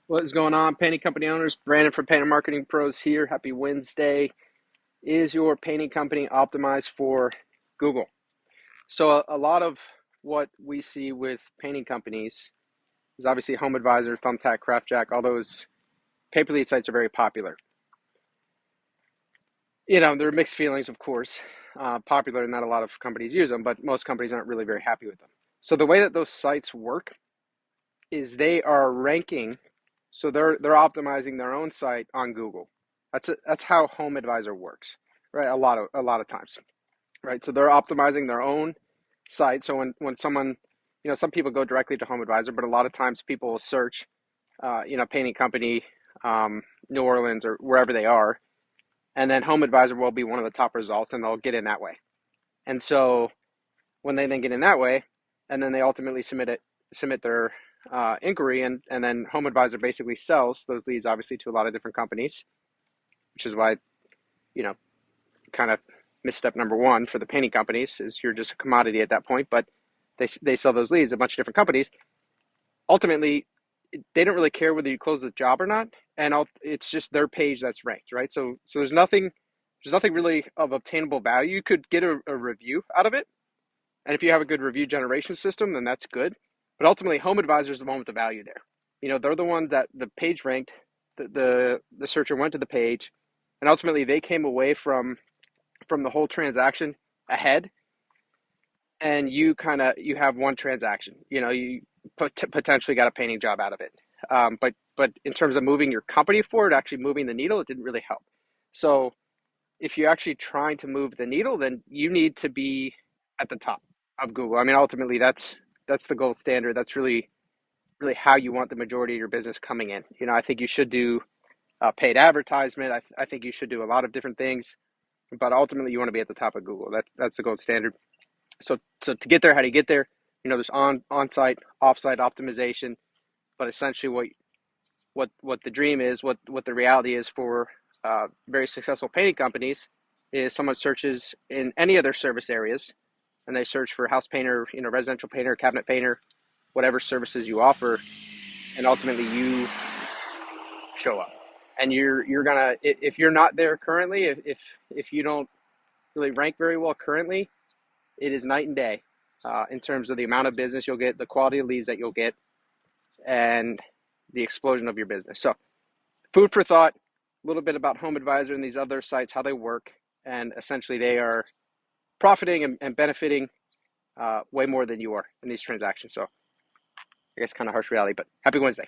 What is going on, painting company owners? Brandon from Painter Marketing Pros here. Happy Wednesday. Is your painting company optimized for Google? So a lot of what we see with painting companies is obviously HomeAdvisor, Thumbtack, CraftJack. All those pay-per-lead sites are very popular. There are mixed feelings, of course. Popular and not a lot of companies use them, but most companies aren't really very happy with them. So the way that those sites work is they are ranking. So they're optimizing their own site on Google. That's how HomeAdvisor works, right? A lot of times, right? So they're optimizing their own site. So when someone, some people go directly to HomeAdvisor, but a lot of times people will search, painting company, New Orleans or wherever they are, and then HomeAdvisor will be one of the top results, and they'll get in that way. And so when they then get in that way, and then they ultimately submit their inquiry, and then HomeAdvisor basically sells those leads obviously to a lot of different companies, which is why, you know, kind of misstep number one for the painting companies is you're just a commodity at that point, but they sell those leads to a bunch of different companies. Ultimately, they don't really care whether you close the job or not, and it's just their page that's ranked, right? So there's nothing really of obtainable value. You could get a review out of it, and if you have a good review generation system, then that's good. But ultimately, HomeAdvisor is the one with the value there. They're the one that the page ranked, the searcher went to the page, and ultimately they came away from the whole transaction ahead, and you have one transaction. You potentially got a painting job out of it. But in terms of moving your company forward, actually moving the needle, it didn't really help. So if you're actually trying to move the needle, then you need to be at the top of Google. I mean, ultimately, that's the gold standard. That's really how you want the majority of your business coming in. I think you should do paid advertisement. I think you should do a lot of different things, but ultimately, you want to be at the top of Google. That's the gold standard. So to get there, how do you get there? There's on-site, off-site optimization, but essentially what the dream is, what the reality is for very successful painting companies is someone searches in any other service areas, and they search for house painter, residential painter, cabinet painter, whatever services you offer, and ultimately you show up. And you're gonna, if you're not there currently, if you don't really rank very well currently, it is night and day in terms of the amount of business you'll get, the quality of leads that you'll get, and the explosion of your business. So food for thought, a little bit about HomeAdvisor and these other sites, how they work, and essentially they are profiting and benefiting way more than you are in these transactions. So I guess kind of harsh reality, but happy Wednesday.